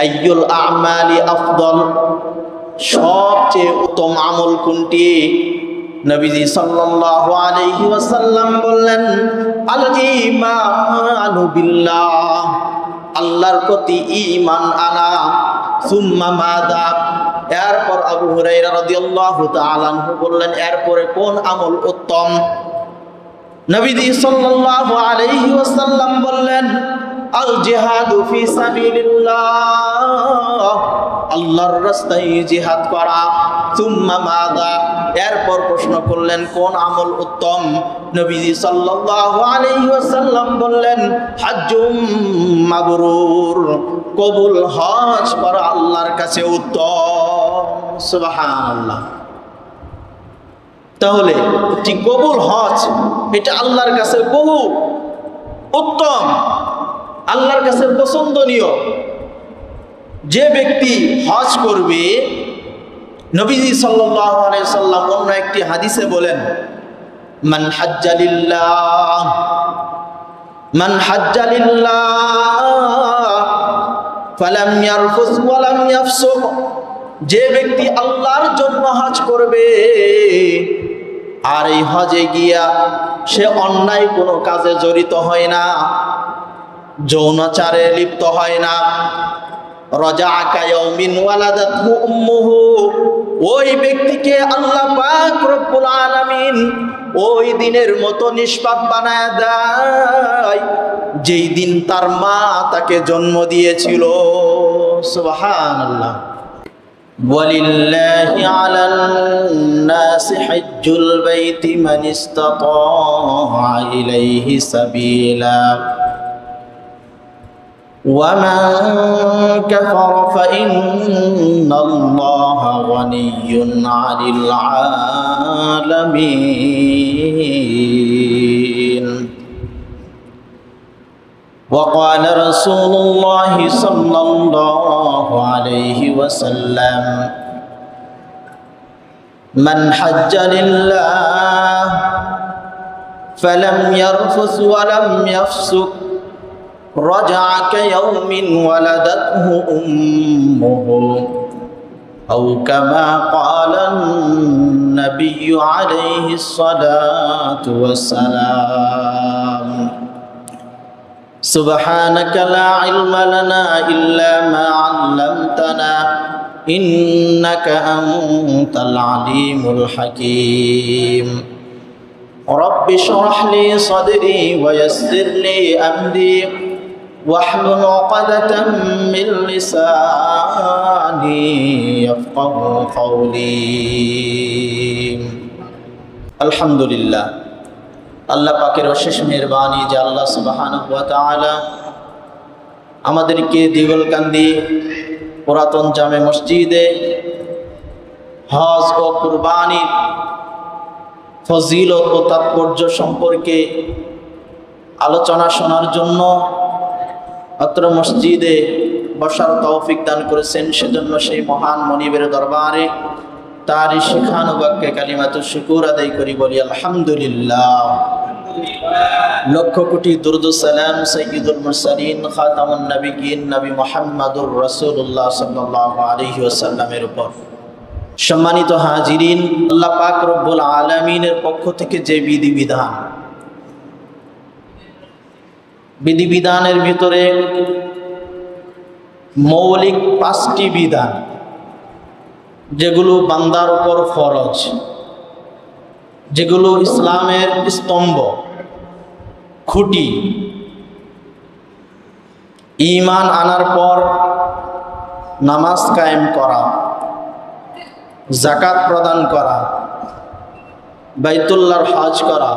আইয়ুল আমালি আফদল, সবচেয়ে উত্তম আমল কোনটি? নবীজি সাল্লাল্লাহু আলাইহি ওয়াসাল্লাম বললেন, আল ঈমানু বিল্লাহ, আল্লাহর প্রতি ঈমান আনা। সুম্মা মাযা, এরপর আবু হুরায়রা রাদিয়াল্লাহু তাআলা আনহু বললেন, এরপরে কোন আমল উত্তম? নবীজি সাল্লাল্লাহু আলাইহি ওয়াসাল্লাম বললেন, আল জিহাদু ফি সাবিলিল্লাহ, আল্লাহর রাস্তায় জিহাদ করা। সুম্মা মাযা, এরপর প্রশ্ন করলেন কোন আমল উত্তম? নবীজি সাল্লাল্লাহু আলাইহি ওয়াসাল্লাম বললেন, হজ্জুম মাবরুর, কবুল হজ করা আল্লাহর কাছে উত্তম। সুবহানাল্লাহ। তাহলে যে কবুল হজ, এটা আল্লাহর কাছে বহু উত্তম, আল্লাহর কাছে পছন্দনীয়। যে ব্যক্তি হজ করবে, নবীজি সাল্লাল্লাহু আলাইহি ওয়াসাল্লাম অন্য একটি হাদিসে বলেন, মান হাজ্জা লিল্লাহ, মান হাজ্জা লিল্লাহ ফালাম ইয়ারফুস ওয়া লাম ইয়াফসুক, যে ব্যক্তি আল্লাহর জন্য হজ করবে আর এই হজে গিয়া সে অন্যায় কোনো কাজে জড়িত হয় না, যৌনাচারে লিপ্ত হয় না, রাজাআ কায়াউমিন ওয়ালাদাতহু উম্মুহু, ওই ব্যক্তিকে আল্লাহ পাক রব্বুল আলামিন ওই দিনের মতো নিষ্পাপ বানায় দেয় যেই দিন তার মা তাকে জন্ম দিয়েছিল। সুবহানাল্লাহ। ওয়ালিল্লাহি আলান নাসি হজ্জুল বাইতি মান ইসতাতা ইলাইহি সাবিলা ومن كفر فإن الله غني عن العالمين. وقال رسول الله صلى الله عليه وسلم من حج لله فلم يرفث ولم يفسق رجع كيوم ولدته أمه أو كما قال النبي عليه الصلاة والسلام. سبحانك لا علم لنا إلا ما علمتنا إنك أنت العليم الحكيم. رب اشرح لي صدري ويسر لي أمري واحلل عقدة من لساني يفقهوا قولي. الحمد لله. আল্লাহ পাকের অশেষ মেহেরবানি যে আল্লাহ সুবহানাহু ওয়া তাআলা আমাদেরকে দিগলকান্দি পুরাতন জামে মসজিদে হজ ও কুরবানির ফজিলত ও তাৎপর্য সম্পর্কে আলোচনা শোনার জন্য অত্র মসজিদে বসার তৌফিক দান করেছেন। সেজন্য সেই মহান মনিবের দরবারে তারই শিখানো বাক্যে কালিমাতুশ শুকুর আদায় করি, বলি আলহামদুলিল্লাহ। লক্ষ কোটি দুরূদ ও সালাম সাইয়্যিদুল মুরসালিন খাতামুন নবিয়্যিন নবী মুহাম্মদুর রাসূলুল্লাহ সাল্লাল্লাহু আলাইহি ওয়াসাল্লামের উপর। সম্মানিত হাজিরিন, আল্লাহ পাক রব্বুল আলামিনের পক্ষ থেকে যে বিধিবিধানের ভিতরে মৌলিক 5টি বিধান যেগুলো বান্দার উপর ফরজ, যেগুলো ইসলামের স্তম্ভ, খুঁটি। ঈমান আনার পর নামাজ কায়েম করা, যাকাত প্রদান করা, বাইতুল্লাহর হজ করা,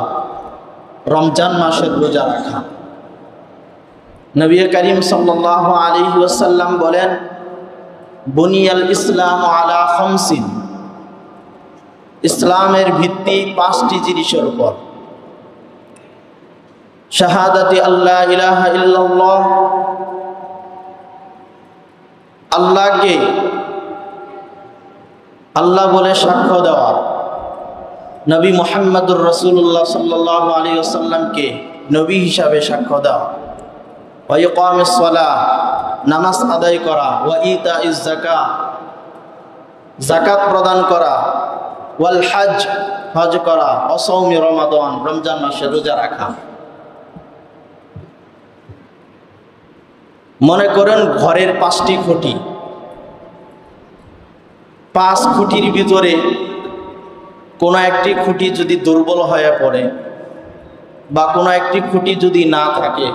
রমজান মাসের রোজা রাখা। নবী করিম সাল্লাল্লাহু আলাইহি ওয়াসাল্লাম বলেন, বুনিয়াল ইসলাম আলা খামসিন, ইসলামের ভিত্তি 5টি জিনিসের উপর। শাহাদাতি আল্লাহ ইলাহা ইল্লাল্লাহ, আল্লাহকে আল্লাহ বলে সাক্ষ্য দেওয়া, নবী মুহাম্মদুর রাসূলুল্লাহ সাল্লাল্লাহু আলাইহি ওয়াসাল্লামকে নবী হিসাবে সাক্ষ্য দেওয়া, ওয়া ইকামিস সালাহ, নামাজ আদায় করা, ওয়া ইতা ইজ যাকা, যাকাত প্রদান করা, ওয়াল হজ, হজ করা, অসৌমি রমাদান, রমজান মাসে রোজা রাখা। মনে করেন ঘরের 5টি খুঁটি, 5 খুঁটির ভিতরে কোনো একটি খুঁটি যদি দুর্বল হয়ে পড়ে বা কোনো একটি খুঁটি যদি না থাকে,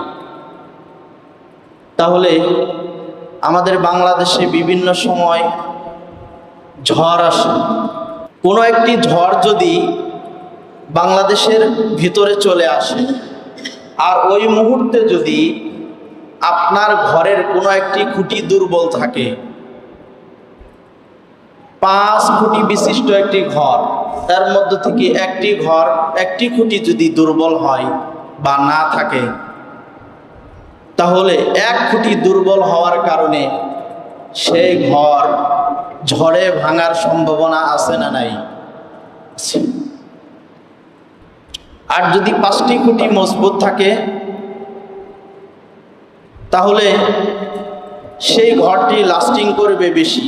তাহলে আমাদের বাংলাদেশে বিভিন্ন সময় ঝড় আসে। কোনো একটি ঝড় যদি বাংলাদেশের ভিতরে চলে আসে আর ওই মুহূর্তে যদি আপনার ঘরের কোনো একটি খুঁটি দুর্বল থাকে, 5 খুঁটি বিশিষ্ট একটি ঘর, তার মধ্য থেকে একটি খুঁটি যদি দুর্বল হয় বা না থাকে, তাহলে 1 খুঁটি দুর্বল হওয়ার কারণে সেই ঘর ঝড়ে ভাঙার সম্ভাবনা আছে না নাই? আর যদি 5টি খুঁটি মজবুত থাকে, তাহলে সেই ঘরটি লাস্টিং করবে বেশি,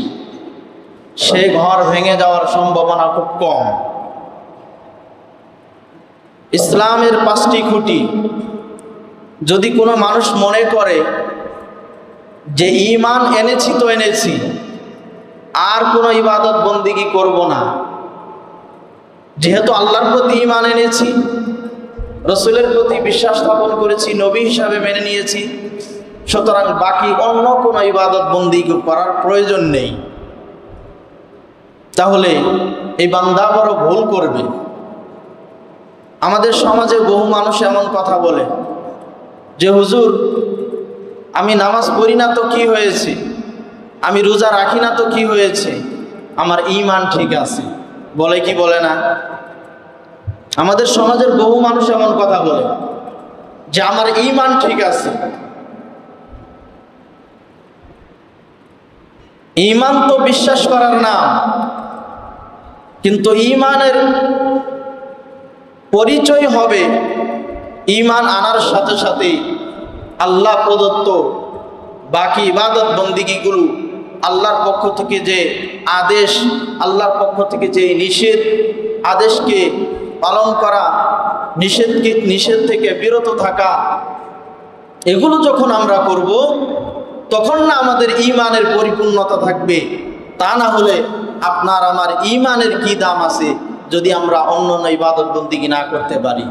সেই ঘর ভেঙে যাওয়ার সম্ভাবনা খুব কম। ইসলামের 5টি খুঁটি যদি কোনো মানুষ মনে করে যে ঈমান এনেছি তো এনেছি, আর কোনো ইবাদত বন্দিগি করব না, যেহেতু আল্লাহর প্রতি ঈমান এনেছি, রসুলের প্রতি বিশ্বাস স্থাপন করেছি, নবী হিসাবে মেনে নিয়েছি, সুতরাং বাকি অন্য কোনো ইবাদত বন্দিগি করার প্রয়োজন নেই, তাহলে এই বান্দা বড় ভুল করবে। আমাদের সমাজে বহু মানুষ এমন কথা বলে যে হুজুর, আমি নামাজ পড়ি না তো কি হয়েছে, আমি রোজা রাখি না তো কি হয়েছে, আমার ঈমান ঠিক আছে। বলে কি বলে না? আমাদের সমাজের বহু মানুষ এমন কথা বলে যে আমার ঈমান ঠিক আছে। ঈমান তো বিশ্বাস করার নাম, কিন্তু ঈমানের পরিচয় হবে ঈমান আনার সাথে সাথে আল্লাহ প্রদত্ত বাকি ইবাদত বন্দিগিগুলো, আল্লাহর পক্ষ থেকে যে আদেশ, আল্লাহর পক্ষ থেকে যে নিষেধ, আদেশকে পালন করা, নিষেধ থেকে বিরত থাকা, এগুলো যখন আমরা করব তখন না আমাদের ঈমানের পরিপূর্ণতা থাকবে। তা না হলে আপনার আমার ঈমানের কি দাম আছে যদি আমরা অন্য ইবাদত বন্দিগি না করতে পারি?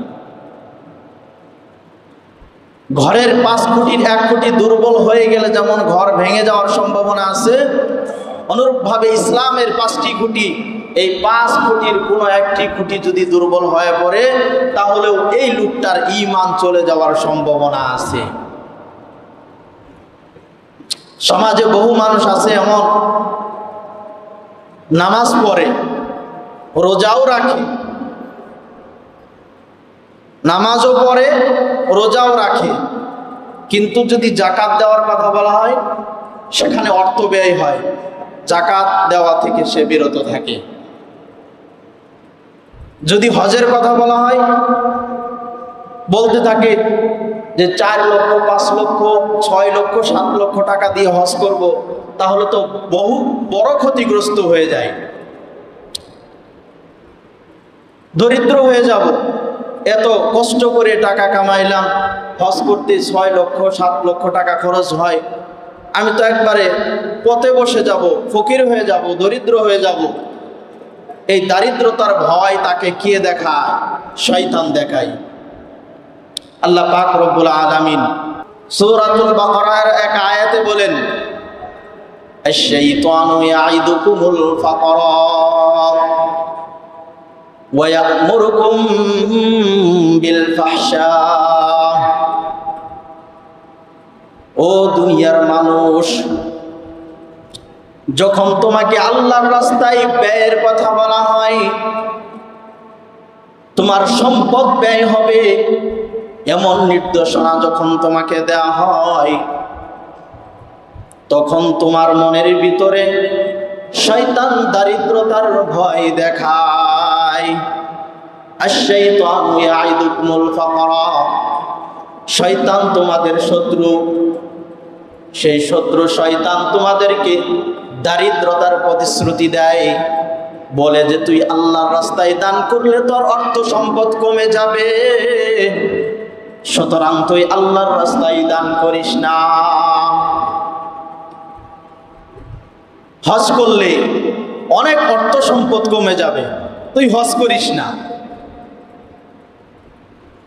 ঘরের 5 খুঁটির 1 খুঁটি দুর্বল হয়ে গেলে যেমন ঘর ভেঙে যাওয়ার সম্ভাবনা আছে, অনুরূপভাবে ইসলামের 5টি খুঁটি, এই 5 খুঁটির কোনো একটি খুঁটি যদি দুর্বল হয়ে পড়ে, তাহলেও এই লোকটার ঈমান চলে যাওয়ার সম্ভাবনা আছে। সমাজে বহু মানুষ আছে এমন, নামাজ পড়ে, রোজাও রাখে, নামাজও পড়ে, রোজাও রাখে, কিন্তু যদি জাকাত দেওয়ার কথা বলা হয় সেখানে অর্থ ব্যয় হয়, জাকাত দেওয়া থেকে সে বিরত থাকে। যদি হজের কথা বলা হয় বলতে থাকে যে 4 লক্ষ, 5 লক্ষ, 6 লক্ষ, 7 লক্ষ টাকা দিয়ে হজ করব, তাহলে তো বহু বড় ক্ষতিগ্রস্ত হয়ে যায়, দরিদ্র হয়ে যাব। এত কষ্ট করে টাকা কামাইলাম, হজ করতে 6 লক্ষ 7 লক্ষ টাকা খরচ হয়, আমি তো একবারে পথে বসে যাব, ফকির হয়ে যাব, দরিদ্র হয়ে যাব। এই দারিদ্রতার ভয় তাকে কে দেখায়? শয়তান দেখায়। আল্লাহ পাক রব্বুল আলামিন সূরাতুল বাকারার এক আয়াতে বলেন, আশ-শাইতানু ইয়াইদুকুমুল ফাকরা ওয়া ইয়া'মুরুকুম বিল ফাহশা। ও দুনিয়ার মানুষ, যখন তোমাকে আল্লাহর রাস্তায় ব্যয়ের কথা বলা হয়, তোমার সম্পদ ব্যয় হবে এমন নির্দেশনা যখন তোমাকে দেয়া হয়, তখন তোমার মনের ভিতরে শয়তান দারিদ্রতার ভয় দেখায়। আশ-শাইতানু ইয়াইদুকুমুল ফাকরা, শয়তান তোমাদের শত্রু। সেই শত্রু শয়তান তোমাদেরকে দারিদ্রতার প্রতিশ্রুতি দেয়, বলে যে তুই আল্লাহর রাস্তায় দান করলে তোর অর্থ সম্পদ কমে যাবে, সুতরাং তুই আল্লাহর রাস্তায় দান করিস না। হজ করলে অনেক অর্থ সম্পদ কমে যাবে, তুই হজ করিস না।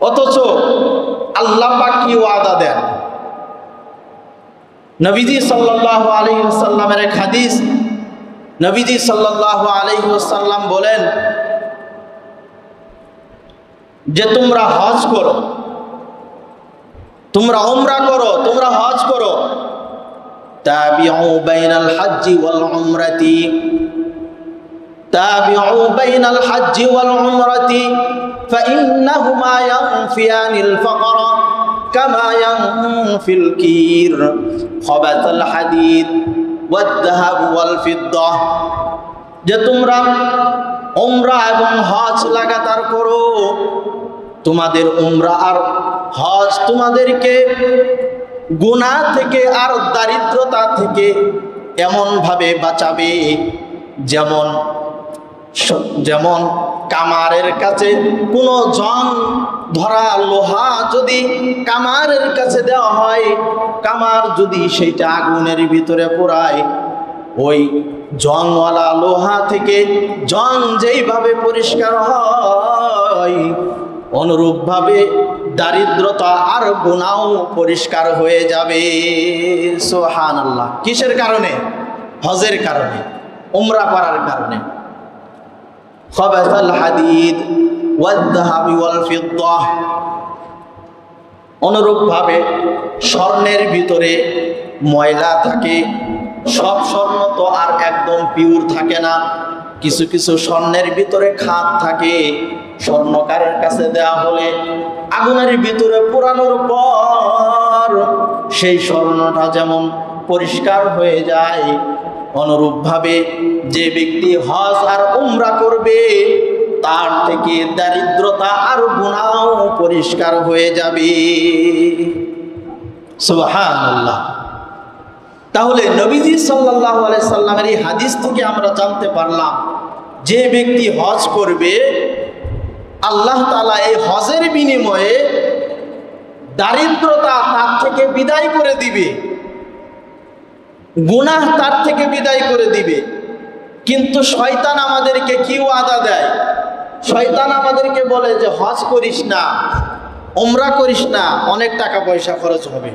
অথচ আল্লাহ পাক কি ওয়াদা দেন? নবীজি সাল্লাল্লাহু আলাইহি ওয়াসাল্লামের এক হাদিস, নবীজি সাল্লাল্লাহু আলাইহি ওয়াসাল্লাম বলেন যে তোমরা হজ করো, তোমরা উমরা করো, তোমরা হজ করো। তাবিউ বাইনাল হজ্জি ওয়াল উমরাতি, তাবিউ বাইনাল হজ্জি ওয়াল উমরাতি ফাইন্নাহুমা ইয়ানফিয়ানিল ফাকরা কামা ইয়ানফিল কির খাবাতাল হাদিদ ওয়াদ যাহাব ওয়াল ফিদ্দা। যে তোমরা উমরা এবং হজ লাগাতার করো, তোমাদের উমরা আর হজ তোমাদেরকে গুনাহ থেকে আর দারিদ্রতা থেকে এমন ভাবে বাঁচাবে যেমন যেমন কামারের কাছে কোনো জং ধরা লোহা যদি কামারের কাছে দেওয়া হয়, কামার যদি সেইটা আগুনের ভিতরে পোড়ায়, ওই জংওয়ালা লোহা থেকে জং যেইভাবে পরিষ্কার হয়, অনুরূপভাবে দারিদ্রতা আর গুনাহ পরিষ্কার হয়ে যাবে। সুবহানাল্লাহ। কিসের কারণে? হজের কারণে, উমরা করার কারণে। খাবাতাল হাদিদ ওয়াদ যাহাব ওয়াল ফিদ্দা, অনুরূপভাবে স্বর্ণের ভিতরে ময়লা থাকে। সব স্বর্ণ তো আর একদম পিওর থাকে না, কিছু কিছু স্বর্ণের ভিতরে খাদ থাকে। স্বর্ণকারের কাছে দেয়া হলে আগুনের ভিতরে পোড়ানোর পর সেই স্বর্ণটা যেমন পরিষ্কার হয়ে যায়, অনুরূপভাবে যে ব্যক্তি হজ আর উমরা করবে তার থেকে দারিদ্রতা আর গুনাহ পরিষ্কার হয়ে যাবে। সুবহানাল্লাহ। তাহলে নবীজি সাল্লাল্লাহু আলাইহি সাল্লামের এই হাদিস থেকে আমরা জানতে পারলাম যে ব্যক্তি হজ করবে, আল্লাহ তাআলা এই হজের বিনিময়ে দারিদ্রতা তার থেকে বিদায় করে দিবে, গুনাহ তার থেকে বিদায় করে দিবে। কিন্তু শয়তান আমাদেরকে কি ওয়াদা দেয়? শয়তান আমাদেরকে বলে যে হজ করিস না, উমরা করিস না, অনেক টাকা পয়সা খরচ হবে।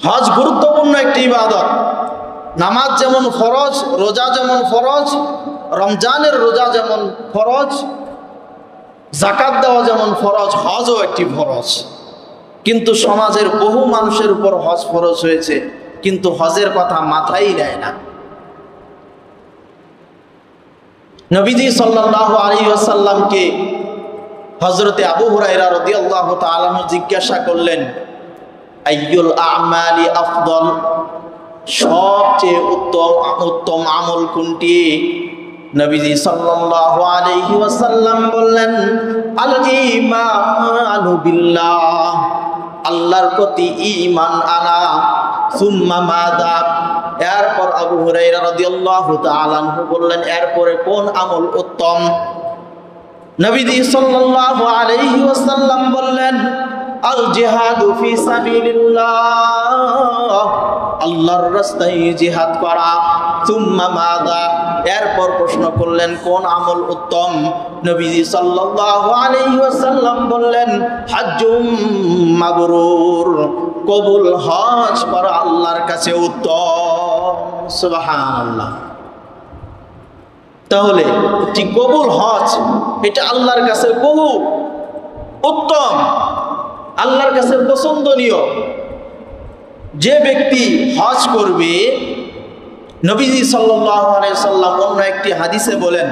হজ গুরুত্বপূর্ণ একটি ইবাদত। নামাজ যেমন ফরজ, রোজা যেমন ফরজ, রমজানের রোজা যেমন ফরজ, যাকাত দেওয়া যেমন ফরজ, হজও একটি ফরজ। কিন্তু সমাজের বহু মানুষের উপর হজ ফরজ হয়েছে, কিন্তু হজের কথা মাথায় নেয় না। নবীজি সাল্লাল্লাহু আলাইহি ওয়াসাল্লামকে হযরতে আবু হুরায়রা রাদিয়াল্লাহু তাআলা আনহু জিজ্ঞাসা করলেন, আইয়ুল আমালি আফদল, সবচেয়ে উত্তম আমল কোনটি? নবীজি সাল্লাল্লাহু আলাইহি ওয়াসাল্লাম বললেন, আল ঈমানু বিল্লাহ, আল্লাহর প্রতি ঈমান আনা। সুম্মা মাযা, এরপর আবু হুরায়রা রাদিয়াল্লাহু তাআলা আনহু বললেন, এরপরে কোন আমল উত্তম? নবীজি সাল্লাল্লাহু আলাইহি ওয়াসাল্লাম বললেন, আল জিহাদু ফি সাবিলিল্লাহ, আল্লাহর রাস্তায় জিহাদ করা। সুম্মা মাযা, এরপর প্রশ্ন করলেন কোন আমল উত্তম? নবীজি সাল্লাল্লাহু আলাইহি ওয়াসাল্লাম বললেন, হজ্জুম মাবরুর, কবুল হজ করা আল্লাহর কাছে উত্তম। সুবহানাল্লাহ। তাহলে ঠিক কবুল হজ এটা আল্লাহর কাছে বহু উত্তম, আল্লাহর কাছে পছন্দনীয়। যে ব্যক্তি হজ করবে, নবীজি সাল্লাল্লাহু আলাইহি ওয়াসাল্লাম অন্য একটি হাদিসে বলেন,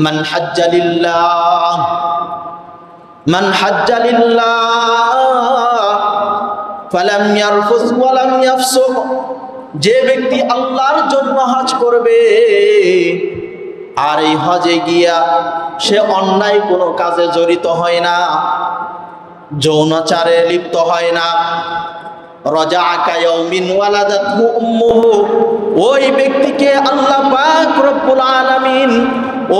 মান হাজ্জা লিল্লাহ, মান হাজ্জা লিল্লাহ ফালাম ইয়ারফুস ওয়া লাম ইয়াফসুক, যে ব্যক্তি আল্লাহর জন্য হজ করবে আর এই হজে গিয়া সে অন্যায় কোনো কাজে জড়িত হয় না, যৌনাচারে লিপ্ত হয় না, রাজাকা ইয়াউমিন ওয়ালাদাতহু উম্মুহু, ওই ব্যক্তিকে আল্লাহ পাক রব্বুল আলামিন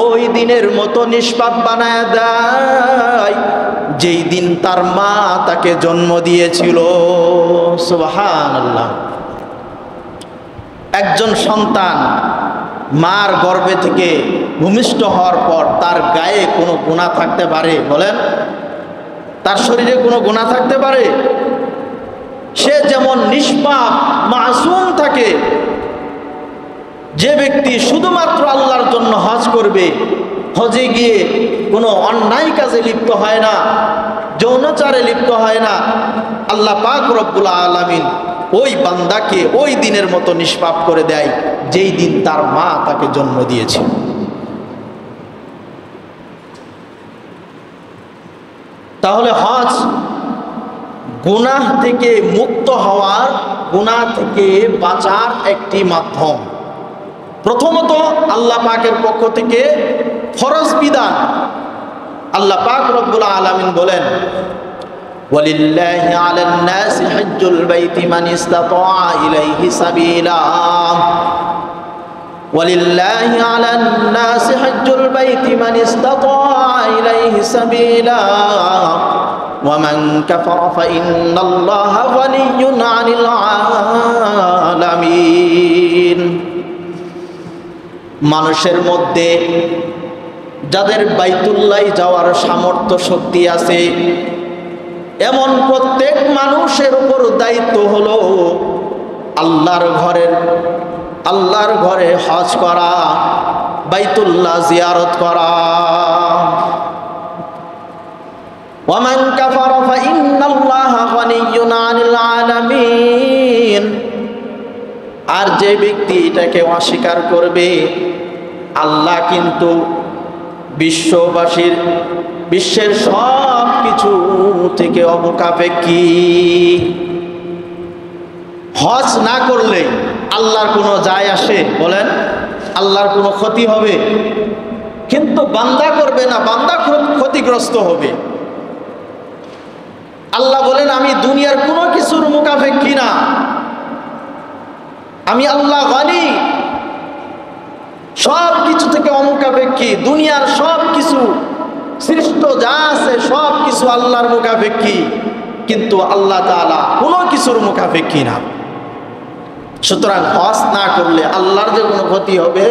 ওই দিনের মতো নিষ্পাপ বানায় দেয় যেই দিন তার মা তাকে জন্ম দিয়েছিল। সুবহানাল্লাহ। একজন সন্তান মার গর্ভে থেকে ভূমিষ্ঠ হওয়ার পর তার গায়ে কোনো গুনাহ থাকতে পারে? বলেন, তার শরীরে কোনো গুনাহ থাকতে পারে? সে যেমন নিষ্পাপ মাসুম থাকে, যে ব্যক্তি শুধুমাত্র আল্লাহর জন্য হজ করবে, হজে গিয়ে কোনো অন্যায় কাজে লিপ্ত হয় না, যৌনাচারে লিপ্ত হয় না, আল্লাহ পাক রব্বুল আলামিন ওই বান্দাকে ওই দিনের মতো নিষ্পাপ করে দেয় যেই দিন তার মা তাকে জন্ম দিয়েছে। তাহলে হজ গুনাহ থেকে মুক্ত হওয়ার, গুনাহ থেকে বাঁচার একটি মাধ্যম। প্রথমত আল্লাহ পাকের পক্ষ থেকে ফরজ বিধান। আল্লাহ পাক রব্বুল আলামিন বলেন, ওয়ালিল্লাহি আলান নাসি হজ্জুল বাইতি মান ইসতাতা ইলাইহি সাবিলা, ওয়ালিল্লাহি আলান নাসি হজ্জুল বাইতি মান ইসতাতা ইলাইহি সাবিলা ওয়ামান কাফারা ফাইন্নাল্লাহা গানিয়্যুন আনিল আলামিন। মানুষের মধ্যে যাদের বাইতুল্লাহ যাওয়ার সামর্থ্য শক্তি আছে, এমন প্রত্যেক মানুষের উপর দায়িত্ব হলো আল্লাহর ঘরে হজ করা, বাইতুল্লাহ জিয়ারত করা। ওয়ামান কাফারা ফাইন্নাল্লাহা গানিয়্যুন আনিল আলামিন। আর যে ব্যক্তি এটাকে অস্বীকার করবে, আল্লাহ কিন্তু বিশ্বের সব কিছু থেকে অমুখাপেক্ষী। হজ না করলে আল্লাহর কোনো যায় আসে? বলেন, আল্লাহর কোনো ক্ষতি হবে? কিন্তু বান্দা করবে না, বান্দা ক্ষতিগ্রস্ত হবে। আল্লাহ বলেন, আমি দুনিয়ার কোনো কিছুর মুখাপেক্ষী না, আমি আল্লাহ গানি, সব কিছু থেকে অমুখাপেক্ষী। দুনিয়ার সব কিছু সৃষ্ট যা আছে সব কিছু আল্লাহর মুখাপেক্ষী, কিন্তু আল্লাহ তাআলা কোনো কিছুর মুখাপেক্ষী না। সুতরাং হজ না করলে আল্লাহর যে কোনো ক্ষতি হবে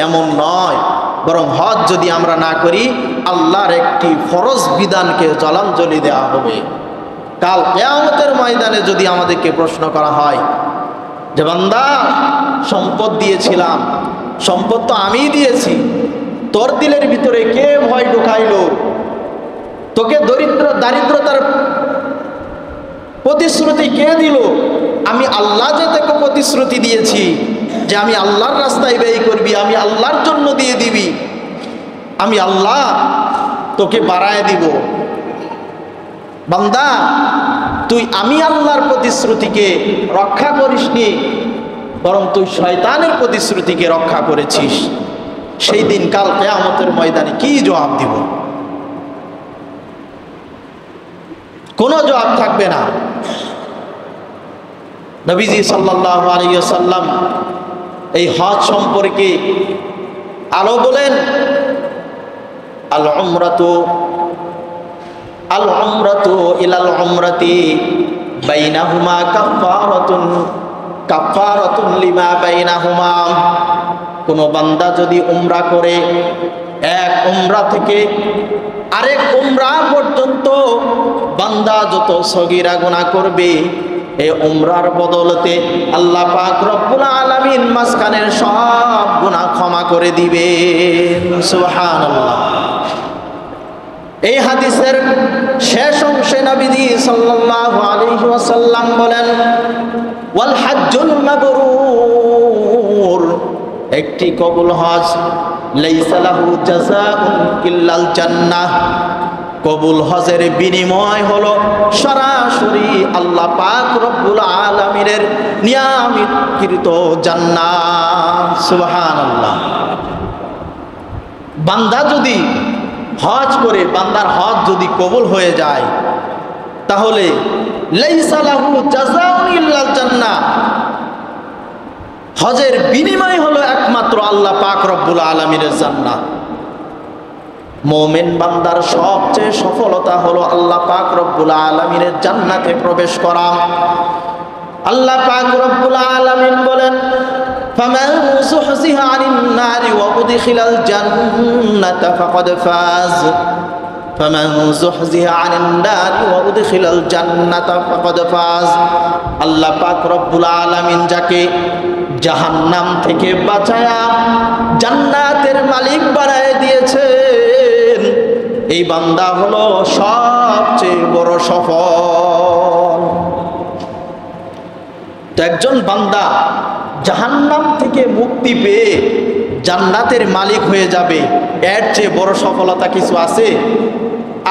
এমন নয়, বরং হজ যদি আমরা না করি আল্লাহর একটি ফরজ বিধানকে জলাঞ্জলি দেওয়া হবে। কাল কিয়ামতের ময়দানে যদি আমাদেরকে প্রশ্ন করা হয় যে বান্দা, সম্পদ দিয়েছিলাম, সম্পদ তো আমিই দিয়েছি, তোর দিলের ভিতরে কে ভয় ঢুকাইলো? তোকে দারিদ্রতার প্রতিশ্রুতি কে দিল? আমি আল্লাহ যে তোকে প্রতিশ্রুতি দিয়েছি যে আমি আল্লাহর রাস্তায় ব্যয় করবি, আমি আল্লাহর জন্য দিয়ে দিবি, আমি আল্লাহ তোকে বাড়ায় দিব। বান্দা, তুই আমি আল্লাহর প্রতিশ্রুতিকে রক্ষা করিসনি, বরং তুই শয়তানের প্রতিশ্রুতিকে রক্ষা করেছিস। সেই দিন কাল কিয়ামতের ময়দানে কি জবাব দিব? কোনো জবাব থাকবে না। নবীজি সাল্লাল্লাহু আলাইহি ওয়াসাল্লাম এই হজ সম্পর্কে আলো বলেন, আল উমরাতু ইলাল উমরাতি বাইনাহুমা কাফারাতুন লিমা বাইনাহুমা। কোন বান্দা যদি উমরা করে, এক উমরা থেকে আরেক উমরা পর্যন্ত বান্দা যত সগীরা গুনাহ করবে, এই উমরার বদলতে আল্লাহ পাক রব্বুল আলামিন মাঝখানের সব গুনাহ ক্ষমা করে দিবেন। সুবহানাল্লাহ। এই হাদিসের শেষ অংশে নবীজি সাল্লাল্লাহু আলাইহি ওয়াসাল্লাম বলেন, ওয়াল হাজ্জুল মাবরুর, একটি কবুল হজ, লাইসা লাহু জাযাউন ইল্লাল জান্নাহ, কবুল হজের বিনিময় হলো সরাসরি আল্লাহ পাক রব্বুল আলামিনের নিয়ামিতকৃত জান্নাত। সুবহানাল্লাহ। বান্দা যদি হজ করে, বান্দার হজ যদি কবুল হয়ে যায়, তাহলে লাইসা লাহু জাযাউন ইল্লাল জান্নাহ, হজের বিনিময় হলো একমাত্র আল্লাহ পাক রব্বুল আলামিনের জান্নাত। মুমিন বান্দার সবচেয়ে সফলতা হলো আল্লাহ পাক রব্বুল আলামিনের জান্নাতে প্রবেশ করা। আল্লাহ পাক রব্বুল আলামিন বলেন, ফামান যুহজিহা আনিন নারি ওয়া উদখিলাল জান্নাতা ফাকাদ ফাজ, ফামান যুহজিহা আনিন নারি ওয়া উদখিলাল জান্নাতা ফাকাদ ফাজ। আল্লাহ পাক রব্বুল আলামিন যাকে জাহান্নাম থেকে বাঁচায়া জান্নাতের মালিক বানায় দিয়েছেন, এই বান্দা হলো সবচেয়ে বড় সফল। তো একজন বান্দা জাহান্নাম থেকে মুক্তি পেয়ে জান্নাতের মালিক হয়ে যাবে, এর চেয়ে বড় সফলতা কিছু আছে?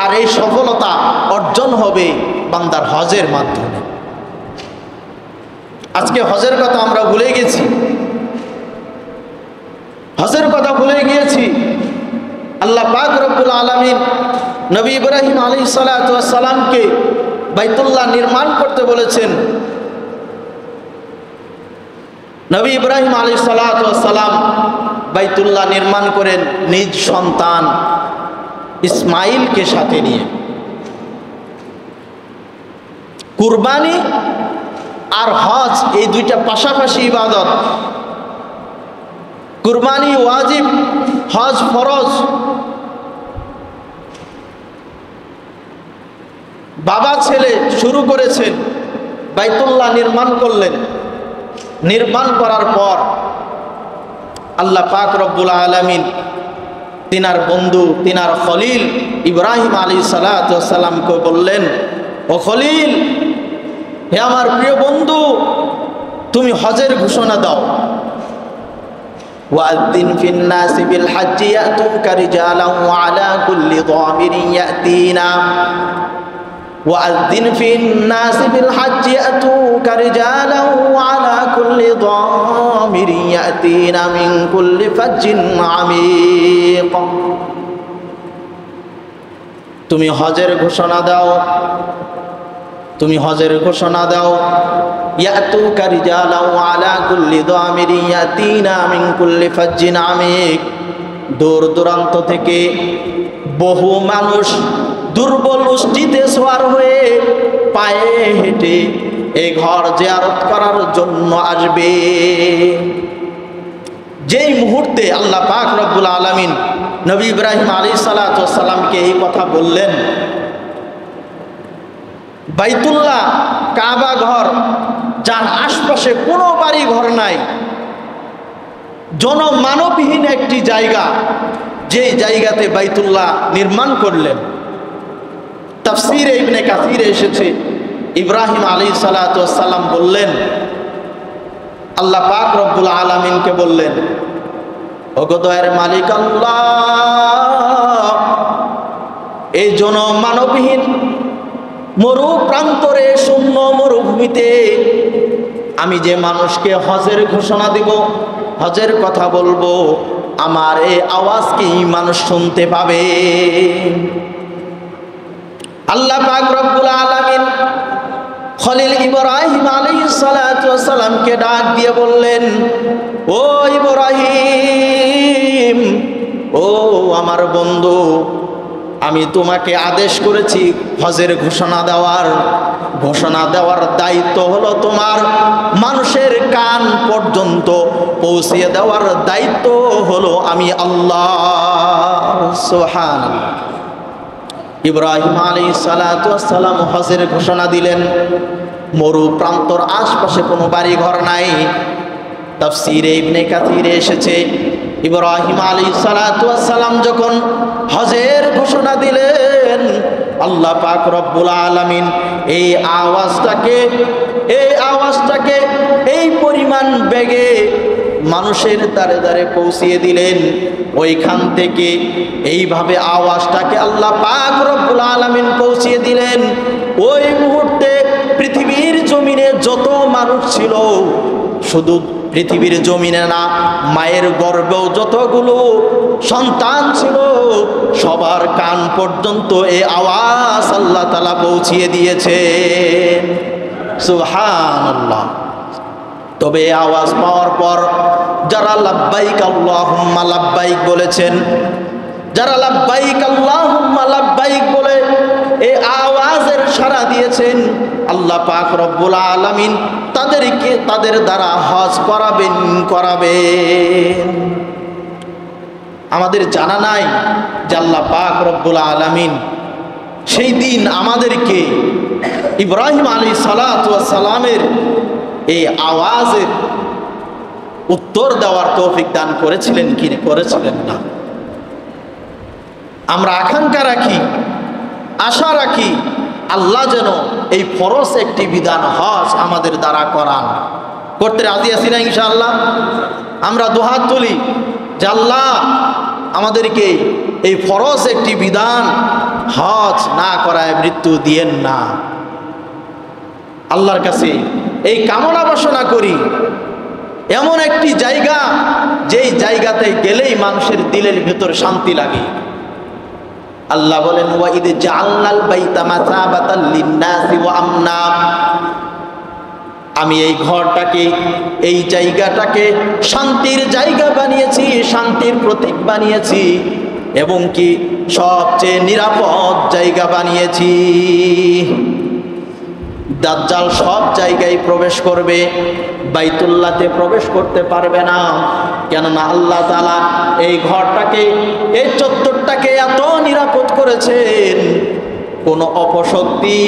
আর এই সফলতা অর্জন হবে বান্দার হজের মাধ্যমে। আজকে হজের কথা আমরা ভুলে গেছি, হজের কথা ভুলে গিয়েছি। আল্লাহ পাক রব্বুল আলামিন নবী ইব্রাহিম আলাইহিস সালাতু ওয়াস সালামকে বাইতুল্লাহ নির্মাণ করতে বলেছেন। নবী ইব্রাহিম আলাইহিস সালাতু ওয়াস সালাম বাইতুল্লাহ নির্মাণ করেন নিজ সন্তান ইসমাইলকে সাথে নিয়ে। কুরবানি আর হজ এই দুইটা পাশাপাশি ইবাদত। কুরবানি ওয়াজিব, হজ ফরজ। বাবা ছেলে শুরু করেছেন, বাইতুল্লাহ নির্মাণ করলেন। নির্মাণ করার পর আল্লাহ পাক রব্বুল আলামিন তিনার বন্ধু, তিনার খলিল ইব্রাহিম আলাইহিস সালাতু ওয়াস সালামকে বললেন, ও খলিল, হে আমার প্রিয় বন্ধু, তুমি হজের ঘোষণা দাও। ওয়াযিন ফিন নাসি বিল হজ্জি ইয়াতুকা রিজালান ওয়া আলা কুল্লি দামিরিন ইয়াতিনা, ওয়াযিন ফিন নাসি বিল হজ্জি ইয়াতুকা রিজালান ওয়া আলা কুল্লি দামিরিন ইয়াতিনা মিন কুল্লি ফাজ্জিন আমিক। তুমি হজের ঘোষণা দাও, তুমি হজের ঘোষণা দাও। ইয়াতুকা রিজালান ওয়া আলা কুল্লি দামিরিন ইয়াতিনা মিন কুল্লি ফাজ্জিন আমিক। দূর দূরান্ত থেকে বহু মানুষ দুর্বল উষ্টিতে সওয়ার হয়ে পায়ে হেঁটে এই ঘর জিয়ারত করার জন্য আসবে। যেই মুহূর্তে আল্লাহ পাক রব্বুল আলামিন নবী ইব্রাহিম আলাইহিস সালাতু ওয়াস সালামকে এই কথা বললেন, বাইতুল্লাহ কাবা ঘর, যার আশপাশে কোনো বাড়ি ঘর নাই, জনমানবহীন একটি জায়গা, যেই জায়গাতে বাইতুল্লাহ নির্মাণ করলেন। তাফসীরে ইবনে কাসিরে এসেছে, ইব্রাহিম আলাইহিস সালাতু ওয়াস সালাম বললেন, আল্লাহ পাক রব্বুল আলামিনকে বললেন, ওগো দয়ার মালিক আল্লাহ, এই জনমানবহীন মরু প্রান্তরে, শূন্য মরুভূমিতে আমি যে মানুষকে হজের ঘোষণা দিব, হজের কথা বলবো, আমার এই আওয়াজ কি মানুষ শুনতে পাবে? আল্লাহ পাক রব্বুল আলামিন খলিল ইব্রাহিম আলাইহিস সালাতু ওয়াস সালামকে ডাক দিয়ে বললেন, ও ইব্রাহিম, ও আমার বন্ধু, আমি তোমাকে আদেশ করেছি হজের ঘোষণা দেওয়ার দায়িত্ব হলো তোমার। মানুষের কান পর্যন্ত পৌঁছিয়ে দেওয়ার দায়িত্ব হলো আমি আল্লাহ। সুবহানাল্লাহ। ইব্রাহিম আলাইহিস সালাতু ওয়াস সালাম হজের ঘোষণা দিলেন। মরু প্রান্তর আশপাশে কোনো বাড়ি ঘর নাই। তাফসীরে ইবনে কাসিরে এসেছে, ইব্রাহিম আলাইহিস সালাতু ওয়াস সালাম যখন হজের ঘোষণা দিলেন, আল্লাহ পাক রব্বুল আলামিন এই আওয়াজটাকে এই পরিমাণ বেগে মানুষের দ্বারে দ্বারে পৌঁছিয়ে দিলেন। ওইখান থেকে এইভাবে আওয়াজটাকে আল্লাহ পাক রব্বুল আলামিন পৌঁছিয়ে দিলেন। ওই মুহূর্তে পৃথিবীর জমিনে যত মানুষ ছিল শুধু পৃথিবীর জমিনে না, মায়ের গর্ভেও যতগুলো সন্তান ছিল সবার কান পর্যন্ত এই আওয়াজ আল্লাহ তাআলা পৌঁছিয়ে দিয়েছেন। সুবহানাল্লাহ। তবে এই আওয়াজ পাওয়ার পর যারা লাব্বাইক আল্লাহুম্মা লাব্বাইক বলেছেন, যারা লাব্বাইক আল্লাহুম্মা লাব্বাইক বলে এই আওয়াজের সাড়া দিয়েছেন, আল্লাহ পাক রব্বুল আলামিন তাদেরকে তাদের দ্বারা হজ করাবেন। আমাদের জানা নাই যে আল্লাহ পাক রব্বুল আলামিন সেই দিন আমাদেরকে ইব্রাহিম আলাইহিস সালাতু ওয়াস সালামের এই আওয়াজের উত্তর দেওয়ার তৌফিক দান করেছিলেন কি করেছিলেন না। আমরা আকাঙ্ক্ষা রাখি, আশা রাখি আল্লাহ যেন এই ফরজ একটি বিধান হজ আমাদের দ্বারা করান। করতে রাজি আছি না ইনশাআল্লাহ? আমরা দুহাত তুলি যে আল্লাহ আমাদেরকে এই ফরজ একটি বিধান হজ না করায় মৃত্যু দিয়েন না। আল্লাহর কাছে এই কামনা বাসনা করি, এমন একটি জায়গা যেই জায়গাতে গেলেই মানুষের দিলের ভেতর শান্তি লাগে। আল্লাহ বলেন ওয়া ইদ জাআলনাল বাইতা মাসাবাতাল লিন-নাসি ওয়া আমনা, আমি এই ঘরটাকে, এই জায়গাটাকে শান্তির জায়গা বানিয়েছি, শান্তির প্রতীক বানিয়েছি, এবং কি সবচেয়ে নিরাপদ জায়গা বানিয়েছি। দাজ্জাল সব জায়গায় প্রবেশ করবে, বাইতুল্লাহতে প্রবেশ করতে পারবে না। কেননা আল্লাহ তাআলা এই ঘরটাকে, এই চত্বরটাকে এত নিরাপদ করেছেন, কোনো অপশক্তি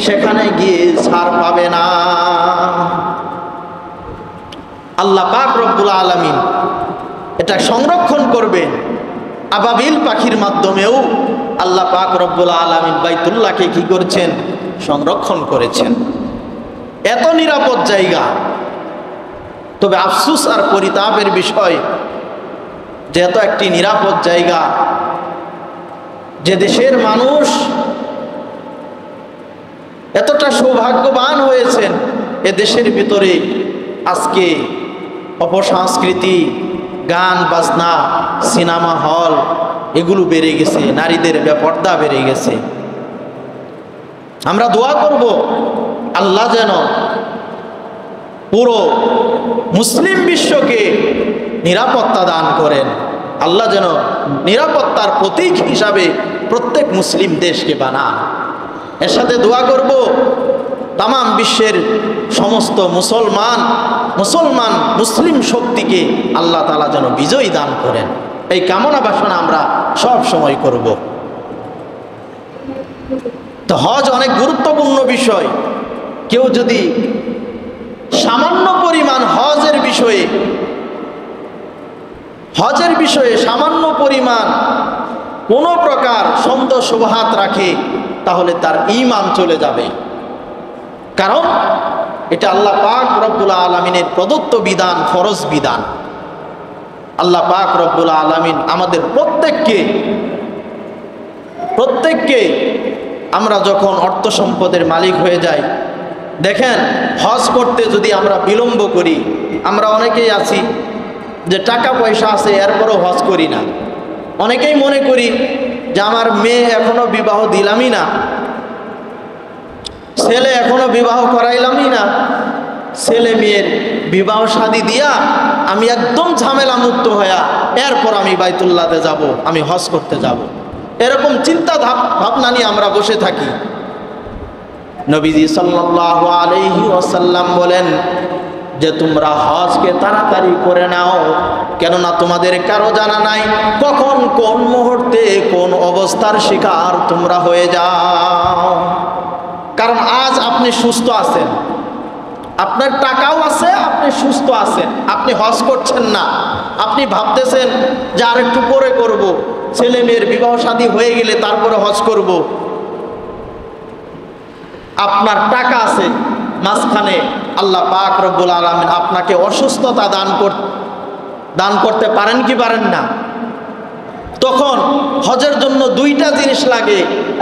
সেখানে গিয়ে ছাড় পাবে না। আল্লাহ পাক রব্বুল আলামিন এটা সংরক্ষণ করবেন। আবাবিল পাখির মাধ্যমেও আল্লাহ পাক রব্বুল আলামিন বাইতুল্লাহকে কি করছেন? সংরক্ষণ করেছেন। এত নিরাপদ জায়গা। তবে আফসোস আর পরিতাপের বিষয় যে এত একটি নিরাপদ জায়গা, যে দেশের মানুষ এতটা সৌভাগ্যবান হয়েছেন, এ দেশের ভিতরে আজকে অপসংস্কৃতি, গান বাজনা, সিনেমা হল এগুলো বেড়ে গেছে, নারীদের বেপর্দা বেড়ে গেছে। আমরা দোয়া করব আল্লাহ যেন পুরো মুসলিম বিশ্বকে নিরাপত্তা দান করেন। আল্লাহ যেন নিরাপত্তার প্রতীক হিসাবে প্রত্যেক মুসলিম দেশকে বানান। এর সাথে দোয়া করব তাম বিশ্বের সমস্ত মুসলিম শক্তিকে আল্লাহ তাআলা যেন বিজয় দান করেন। এই কামনা বাসনা আমরা সব সময় করব। তো হজ অনেক গুরুত্বপূর্ণ বিষয়। কেউ যদি সামান্য পরিমাণ হজের বিষয়ে সামান্য পরিমাণ কোনো প্রকার সন্দেহ শুবহাত রাখে, তাহলে তার ঈমান চলে যাবে। কারণ এটা আল্লাহ পাক রব্বুল আলামিনের প্রদত্ত বিধান, ফরজ বিধান। আল্লাহ পাক রব্বুল আলামিন আমাদের প্রত্যেককে আমরা যখন অর্থ সম্পদের মালিক হয়ে যাই, দেখেন হজ করতে যদি আমরা বিলম্ব করি, আমরা অনেকেই আছি যে টাকা পয়সা আছে এরপরও হজ করি না। অনেকেই মনে করি যে আমার মেয়ে এখনো বিবাহ দিলামই না, ছেলে এখনো বিবাহ করাইলামই না, ছেলে মেয়ের বিবাহ শাদী দিয়া আমি একদম ঝামেলা মুক্ত হইয়া এরপর আমি বাইতুল্লাহতে যাব, আমি হজ করতে যাব। এরকম চিন্তা ভাবনা নিয়ে আমরা বসে থাকি। নবীজি সাল্লাল্লাহু আলাইহি ওয়াসাল্লাম বলেন যে তোমরা হজকে তাড়াতাড়ি করে নাও, কেননা তোমাদের কারো জানা নাই কখন কোন মুহূর্তে কোন অবস্থার শিকার তোমরা হয়ে যাও। কারণ আজ আপনি সুস্থ আছেন, আপনার টাকাও আছে, আপনি সুস্থ আছেন, আপনি হজ করছেন না, আপনি ভাবতেছেন যে আর একটু পরে করব, ছেলে মেয়ের বিবাহ শাদী হয়ে গেলে তারপরে হজ করব। আপনার টাকা আছে, মাঝখানে আল্লাহ পাক রব্বুল আলামিন আপনাকে অসুস্থতা দান করতে পারেন কি পারেন না? তখন হজের জন্য দুইটা জিনিস লাগে,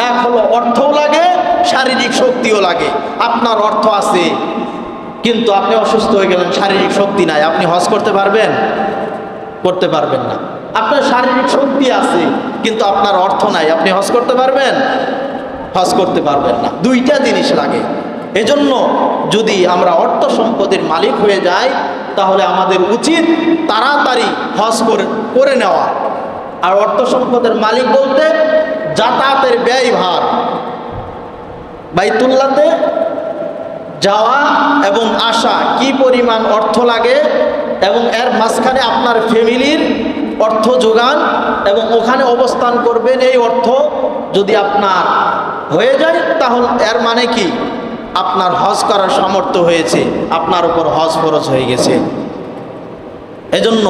এক হলো অর্থও লাগে, শারীরিক শক্তিও লাগে। আপনার অর্থ আছে, কিন্তু আপনি অসুস্থ হয়ে গেলেন, শারীরিক শক্তি নাই, আপনি হজ করতে পারবেন? করতে পারবেন না। আপনার শারীরিক শক্তি আছে কিন্তু আপনার অর্থ নাই, আপনি হজ করতে পারবেন? হজ করতে পারবেন না। দুইটা জিনিস লাগে। এজন্য যদি আমরা অর্থ সম্পদের মালিক হয়ে যাই তাহলে আমাদের উচিত তাড়াতাড়ি হজ করে নেওয়া। আর অর্থ সম্পদের মালিক বলতে যাতায়াতের ব্যয়ভার, বাইতুল্লাহতে যাওয়া এবং আসা কি পরিমাণ অর্থ লাগে এবং এর মাঝখানে আপনার ফ্যামিলির অর্থ যোগান এবং ওখানে অবস্থান করবেন, এই অর্থ যদি আপনার হয়ে যায় তাহলে এর মানে কি আপনার হজ করার সামর্থ্য হয়েছে, আপনার উপর হজ ফরজ হয়ে গেছে। এজন্য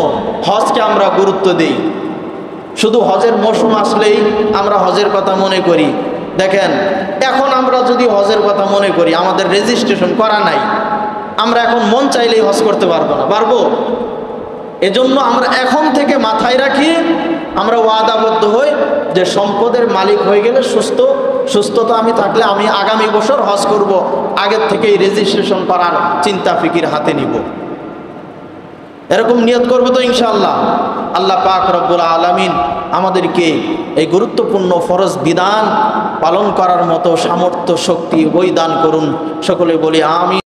হজকে আমরা গুরুত্ব দিই। শুধু হজের মৌসুম আসলেই আমরা হজের কথা মনে করি। দেখেন, এখন আমরা যদি হজের কথা মনে করি, আমাদের রেজিস্ট্রেশন করা নাই, আমরা এখন মন চাইলেই হজ করতে পারবো না, পারবো? এজন্য আমরা এখন থেকে মাথায় রাখি, আমরা ওয়াদাবদ্ধ হই যে সম্পদের মালিক হয়ে গেলে সুস্থতা আমি থাকলে আমি আগামী বছর হজ করব, আগের থেকেই রেজিস্ট্রেশন করার চিন্তা ফিকির হাতে নিব। এরকম নিয়ত করবো তো ইনশাআল্লাহ। আল্লাহ পাক রব্বুল আলামিন আমাদেরকে এই গুরুত্বপূর্ণ ফরজ বিধান পালন করার মতো সামর্থ্য, শক্তি, বই দান করুন। সকলে বলি আমিন।